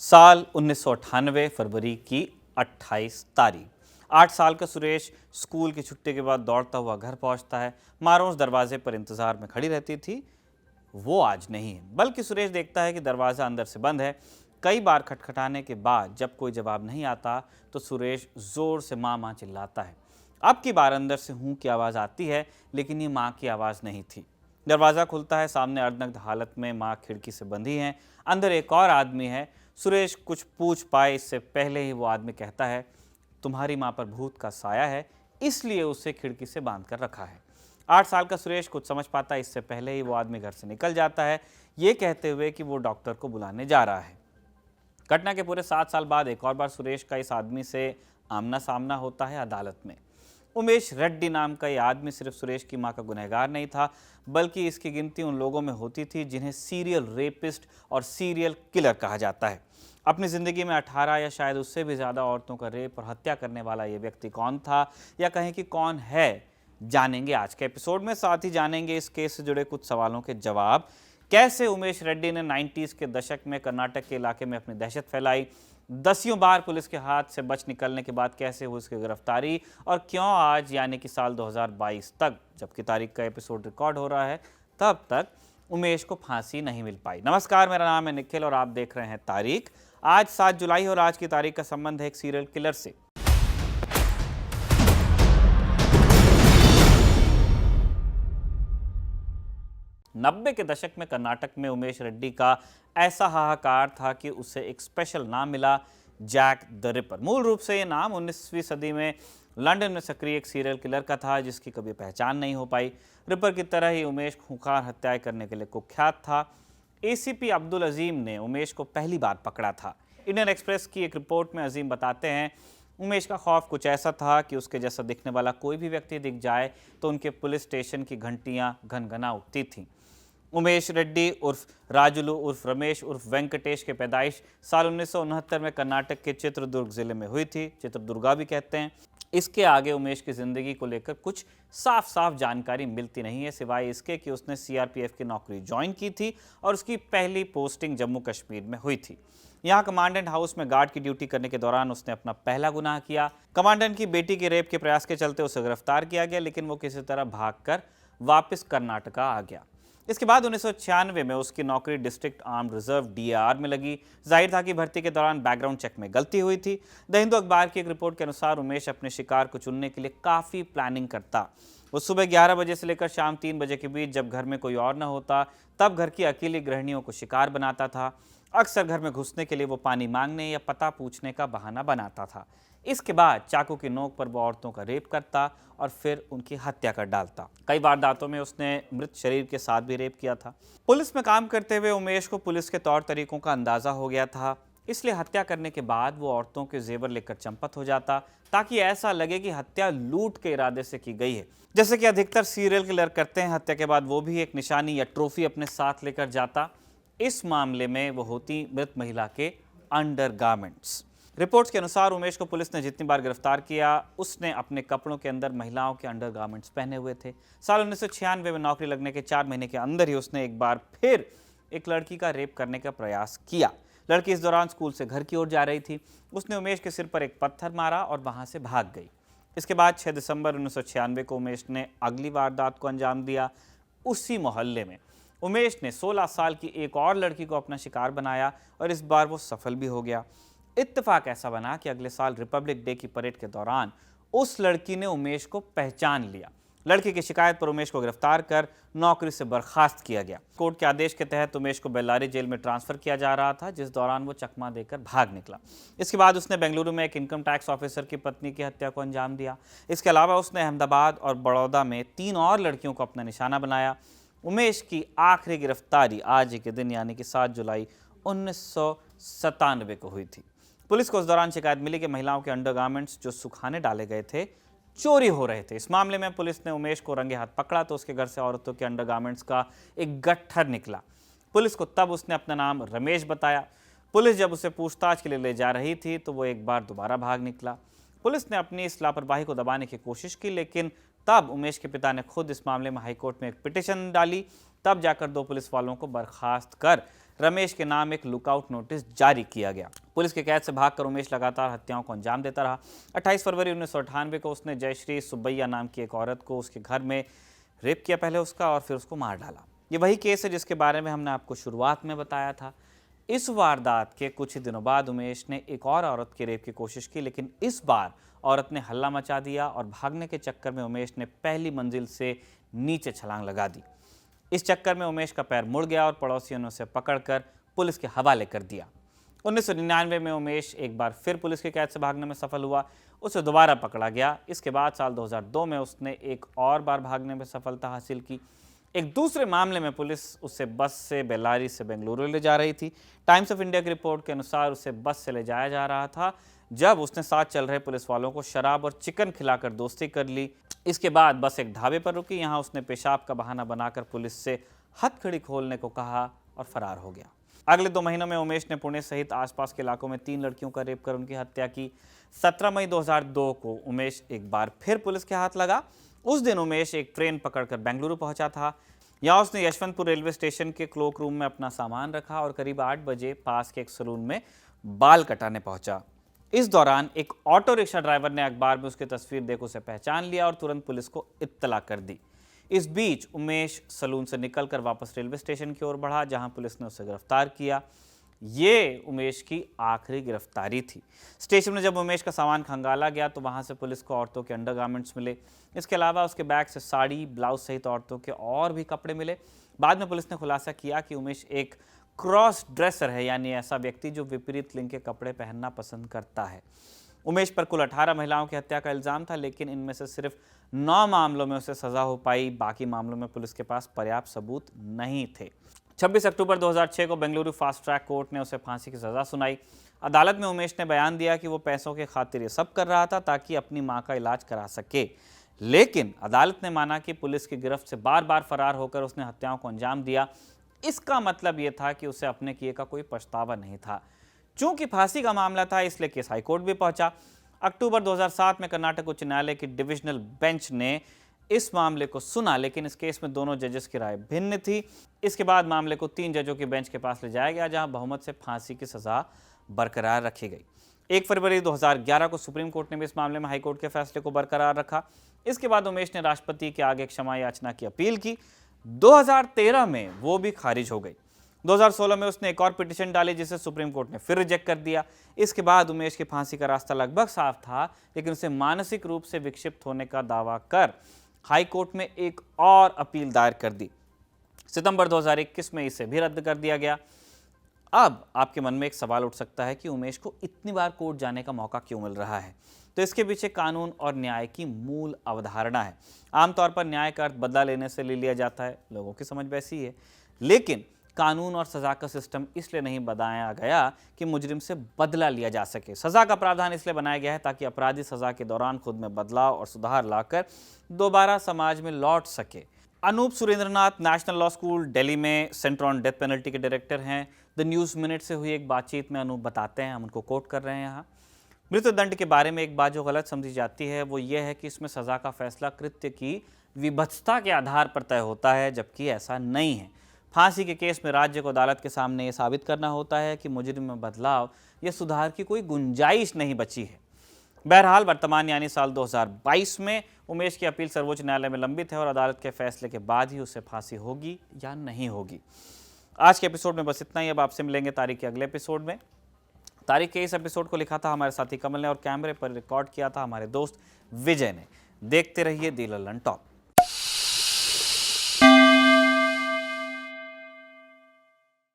साल 1998 फरवरी की 28 तारीख। 8 साल का सुरेश स्कूल की छुट्टी के बाद दौड़ता हुआ घर पहुंचता है। माँ उस दरवाजे पर इंतजार में खड़ी रहती थी। वो आज नहीं है, बल्कि सुरेश देखता है कि दरवाज़ा अंदर से बंद है। कई बार खटखटाने के बाद जब कोई जवाब नहीं आता तो सुरेश ज़ोर से माँ माँ चिल्लाता है। अब की बार अंदर से हूँ की आवाज़ आती है, लेकिन ये माँ की आवाज़ नहीं थी। दरवाज़ा खुलता है, सामने अर्धनग्न हालत में माँ खिड़की से बंधी है। अंदर एक और आदमी है। सुरेश कुछ पूछ पाए इससे पहले ही वो आदमी कहता है, तुम्हारी माँ पर भूत का साया है, इसलिए उसे खिड़की से बांध कर रखा है। 8 साल का सुरेश कुछ समझ पाता है इससे पहले ही वो आदमी घर से निकल जाता है, ये कहते हुए कि वो डॉक्टर को बुलाने जा रहा है। घटना के पूरे 7 साल बाद एक और बार सुरेश का इस आदमी से आमना सामना होता है अदालत में। उमेश रेड्डी नाम का ये आदमी सिर्फ सुरेश की मां का गुनहगार नहीं था, बल्कि इसकी गिनती उन लोगों में होती थी जिन्हें सीरियल रेपिस्ट और सीरियल किलर कहा जाता है। अपनी ज़िंदगी में 18 या शायद उससे भी ज़्यादा औरतों का रेप और हत्या करने वाला ये व्यक्ति कौन था, या कहें कि कौन है, जानेंगे आज के एपिसोड में। साथ ही जानेंगे इस केस से जुड़े कुछ सवालों के जवाब। कैसे उमेश रेड्डी ने 90s के दशक में कर्नाटक के इलाके में अपनी दहशत फैलाई, दसियों बार पुलिस के हाथ से बच निकलने के बाद कैसे हुई उसकी गिरफ्तारी, और क्यों आज यानी कि साल 2022 तक, जबकि तारीख का एपिसोड रिकॉर्ड हो रहा है, तब तक उमेश को फांसी नहीं मिल पाई। नमस्कार, मेरा नाम है निखिल और आप देख रहे हैं तारीख। आज 7 जुलाई और आज की तारीख का संबंध है एक सीरियल किलर से। नब्बे के दशक में कर्नाटक में उमेश रेड्डी का ऐसा हाहाकार था कि उसे एक स्पेशल नाम मिला, जैक द रिपर। मूल रूप से ये नाम 19वीं सदी में लंदन में सक्रिय एक सीरियल किलर का था, जिसकी कभी पहचान नहीं हो पाई। रिपर की तरह ही उमेश खूंखार हत्याएं करने के लिए कुख्यात था। एसीपी अब्दुल अजीम ने उमेश को पहली बार पकड़ा था। इंडियन एक्सप्रेस की एक रिपोर्ट में अजीम बताते हैं, उमेश का खौफ कुछ ऐसा था कि उसके जैसा दिखने वाला कोई भी व्यक्ति दिख जाए तो उनके पुलिस स्टेशन की घंटियां घनघना उठती थीं। उमेश रेड्डी उर्फ राजुलू उर्फ रमेश उर्फ वेंकटेश की पैदाइश साल 1969 में कर्नाटक के चित्रदुर्ग जिले में हुई थी। चित्रदुर्गा भी कहते हैं। इसके आगे उमेश की ज़िंदगी को लेकर कुछ साफ साफ जानकारी मिलती नहीं है, सिवाय इसके कि उसने सीआरपीएफ की नौकरी ज्वाइन की थी और उसकी पहली पोस्टिंग जम्मू कश्मीर में हुई थी। यहाँ कमांडेंट हाउस में गार्ड की ड्यूटी करने के दौरान उसने अपना पहला गुनाह किया। कमांडेंट की बेटी के रेप के प्रयास के चलते उसे गिरफ्तार किया गया, लेकिन वो किसी तरह भागकर वापस कर्नाटका आ गया। इसके बाद 1996 में उसकी नौकरी डिस्ट्रिक्ट आर्म्ड रिजर्व डीआर में लगी। जाहिर था कि भर्ती के दौरान बैकग्राउंड चेक में गलती हुई थी। द हिंदू अखबार की एक रिपोर्ट के अनुसार उमेश अपने शिकार को चुनने के लिए काफ़ी प्लानिंग करता। वो सुबह 11 बजे से लेकर शाम 3 बजे के बीच, जब घर में कोई और न होता, तब घर की अकेली गृहिणियों को शिकार बनाता था। अक्सर घर में घुसने के लिए वो पानी मांगने या पता पूछने का बहाना बनाता था। इसके बाद चाकू की नोक पर वो औरतों का रेप करता और फिर उनकी हत्या कर डालता। कई वारदातों में उसने मृत शरीर के साथ भी रेप किया था। पुलिस में काम करते हुए उमेश को पुलिस के तौर तरीकों का अंदाजा हो गया था, इसलिए हत्या करने के बाद वो औरतों के जेवर लेकर चंपत हो जाता, ताकि ऐसा लगे कि हत्या लूट के इरादे से की गई है। जैसे कि अधिकतर सीरियल किलर करते हैं, हत्या के बाद वो भी एक निशानी या ट्रॉफी अपने साथ लेकर जाता। इस मामले में वो होती मृत महिला के अंडरगारमेंट्स। रिपोर्ट्स के अनुसार उमेश को पुलिस ने जितनी बार गिरफ्तार किया, उसने अपने कपड़ों के अंदर महिलाओं के अंडरगारमेंट्स पहने हुए थे। साल 1996 में नौकरी लगने के 4 महीने के अंदर ही उसने एक बार फिर एक लड़की का रेप करने का प्रयास किया। लड़की इस दौरान स्कूल से घर की ओर जा रही थी। उसने उमेश के सिर पर एक पत्थर मारा और वहां से भाग गई। इसके बाद 6 दिसंबर 1996 को उमेश ने अगली वारदात को अंजाम दिया। उसी मोहल्ले में उमेश ने 16 साल की एक और लड़की को अपना शिकार बनाया और इस बार वो सफल भी हो गया। इत्तेफाक ऐसा बना कि अगले साल रिपब्लिक डे की परेड के दौरान उस लड़की ने उमेश को पहचान लिया। लड़की की शिकायत पर उमेश को गिरफ्तार कर नौकरी से बर्खास्त किया गया। कोर्ट के आदेश के तहत उमेश को बेल्लारी जेल में ट्रांसफर किया जा रहा था, जिस दौरान वो चकमा देकर भाग निकला। इसके बाद उसने बेंगलुरु में एक इनकम टैक्स ऑफिसर की पत्नी की हत्या को अंजाम दिया। इसके अलावा उसने अहमदाबाद और बड़ौदा में 3 और लड़कियों को अपना निशाना बनाया। उमेश की आखिरी गिरफ्तारी आज ही के दिन यानी कि 7 जुलाई 1997 को हुई थी। पुलिस को उस दौरान शिकायत मिली कि महिलाओं के अंडरगारमेंट्स जो सुखाने डाले गए थे, चोरी हो रहे थे। इस मामले में पुलिस ने उमेश को रंगे हाथ पकड़ा तो उसके घर से औरतों के अंडरगारमेंट्स का एक गट्ठर निकला। पुलिस को तब उसने अपना नाम रमेश बताया। पुलिस जब उसे पूछताछ के लिए ले जा रही थी तो वो एक बार दोबारा भाग निकला। पुलिस ने अपनी इस लापरवाही को दबाने की कोशिश की, लेकिन तब उमेश के पिता ने खुद इस मामले में हाईकोर्ट में एक पिटीशन डाली। तब जाकर 2 पुलिस वालों को बर्खास्त कर रमेश के नाम एक लुकआउट नोटिस जारी किया गया। पुलिस के कैद से भागकर उमेश लगातार हत्याओं को अंजाम देता रहा। 28 फरवरी 1998 को उसने जयश्री सुब्बैया नाम की एक औरत को उसके घर में रेप किया, पहले उसका और फिर उसको मार डाला। ये वही केस है जिसके बारे में हमने आपको शुरुआत में बताया था। इस वारदात के कुछ ही दिनों बाद उमेश ने एक और औरत के रेप की कोशिश की, लेकिन इस बार औरत ने हल्ला मचा दिया और भागने के चक्कर में उमेश ने पहली मंजिल से नीचे छलांग लगा दी। इस चक्कर में उमेश का पैर मुड़ गया और पड़ोसियों ने उसे पकड़कर पुलिस के हवाले कर दिया। 1999 में उमेश एक बार फिर पुलिस के कैद से भागने में सफल हुआ। उसे दोबारा पकड़ा गया। इसके बाद साल 2002 में उसने एक और बार भागने में सफलता हासिल की। एक दूसरे मामले में पुलिस उसे बस से बेल्लारी से बेंगलुरु ले जा रही थी। टाइम्स ऑफ इंडिया की रिपोर्ट के अनुसार उसे बस से ले जाया जा रहा था जब उसने साथ चल रहे पुलिस वालों को शराब और चिकन खिलाकर दोस्ती कर ली। इसके बाद बस एक ढाबे पर रुकी। यहाँ उसने पेशाब का बहाना बनाकर पुलिस से हथकड़ी खोलने को कहा और फरार हो गया। अगले 2 महीनों में उमेश ने पुणे सहित आसपास के इलाकों में 3 लड़कियों का रेप कर उनकी हत्या की। 17 मई 2002 को उमेश एक बार फिर पुलिस के हाथ लगा। उस दिन उमेश एक ट्रेन पकड़कर बेंगलुरु पहुंचा था। यहाँ उसने यशवंतपुर रेलवे स्टेशन के क्लोक रूम में अपना सामान रखा और करीब 8 बजे पास के एक सैलून में बाल कटाने पहुंचा। इस दौरान एक ऑटो रिक्शा ड्राइवर ने अखबार में उसकी तस्वीर देख उसे पहचान लिया और तुरंत पुलिस को इत्तला कर दी। इस बीच उमेश सैलून से निकलकर वापस रेलवे स्टेशन की ओर बढ़ा, जहां पुलिस ने उसे गिरफ्तार किया। ये उमेश की आखिरी गिरफ्तारी थी। स्टेशन में जब उमेश का सामान खंगाला गया तो वहां से पुलिस को औरतों के अंडरगारमेंट्स मिले। इसके अलावा उसके बैग से साड़ी, ब्लाउज सहित औरतों के और भी कपड़े मिले। बाद में पुलिस ने खुलासा किया कि उमेश एक क्रॉस ड्रेसर है, यानी ऐसा व्यक्ति जो विपरीत लिंग के कपड़े पहनना पसंद करता है। उमेश पर कुल 18 महिलाओं की हत्या का इल्जाम था, लेकिन इनमें से सिर्फ 9 मामलों में उसे सजा हो पाई। बाकी मामलों में पुलिस के पास पर्याप्त सबूत नहीं थे। 26 अक्टूबर 2006 को बेंगलुरु फास्ट ट्रैक कोर्ट ने उसे फांसी की सजा सुनाई। अदालत में उमेश ने बयान दिया कि वो पैसों के खातिर ये सब कर रहा था ताकि अपनी मां का इलाज करा सके, लेकिन अदालत ने माना कि पुलिस की गिरफ्त से बार बार फरार होकर उसने हत्याओं को अंजाम दिया। इसका मतलब ये था कि उसे अपने किए का कोई पछतावा नहीं था। चूंकि फांसी का मामला था, इसलिए केस हाईकोर्ट भी पहुंचा। अक्टूबर 2007 में कर्नाटक उच्च न्यायालय की डिविजनल बेंच ने इस मामले को सुना, लेकिन इस केस में दोनों जजेस की राय भिन्न थी। इसके बाद मामले को 3 जजों की बेंच के पास ले जाया गया, जहां बहुमत से फांसी की सजा बरकरार रखी गई। 1 फरवरी 2011 को सुप्रीम कोर्ट ने भी इस मामले में हाईकोर्ट के फैसले को बरकरार रखा। इसके बाद उमेश ने राष्ट्रपति के आगे क्षमा याचना की अपील की। 2013 में वो भी खारिज हो गई। 2016 में उसने एक और पिटीशन डाली, जिसे सुप्रीम कोर्ट ने फिर रिजेक्ट कर दिया। इसके बाद उमेश की फांसी का रास्ता लगभग साफ था, लेकिन उसे मानसिक रूप से विक्षिप्त होने का दावा कर हाई कोर्ट में एक और अपील दायर कर दी। सितंबर 2021 में इसे भी रद्द कर दिया गया। अब आपके मन में एक सवाल उठ सकता है कि उमेश को इतनी बार कोर्ट जाने का मौका क्यों मिल रहा है? तो इसके पीछे कानून और न्याय की मूल अवधारणा है। आमतौर पर न्याय का अर्थ बदला लेने से ले लिया जाता है, लोगों की समझ वैसी है, लेकिन कानून और सजा का सिस्टम इसलिए नहीं बनाया गया कि मुजरिम से बदला लिया जा सके। सजा का प्रावधान इसलिए बनाया गया है ताकि अपराधी सजा के दौरान खुद में बदलाव और सुधार लाकर दोबारा समाज में लौट सके। Anup Surendranath national law school Delhi में सेंटर ऑन डेथ पेनल्टी के डायरेक्टर हैं। द न्यूज़ मिनट से हुई एक बातचीत में अनूप बताते हैं, हम उनको कोट कर रहे हैं यहाँ। मृत्युदंड के बारे में एक बात जो गलत समझी जाती है वो ये है कि इसमें सजा का फैसला कृत्य की विभत्सता के आधार पर तय होता है, जबकि ऐसा नहीं है। फांसी के केस में राज्य को अदालत के सामने ये साबित करना होता है कि मुजरिम में बदलाव या सुधार की कोई गुंजाइश नहीं बची है। बहरहाल वर्तमान यानी साल 2022 में उमेश की अपील सर्वोच्च न्यायालय में लंबित है और अदालत के फैसले के बाद ही उसे फांसी होगी या नहीं होगी। आज के एपिसोड में बस इतना ही। अब आपसे मिलेंगे तारीख के अगले एपिसोड में। तारीख के इस एपिसोड को लिखा था हमारे साथी कमल ने और कैमरे पर रिकॉर्ड किया था हमारे दोस्त विजय ने। देखते रहिए दी लल्लन टॉप।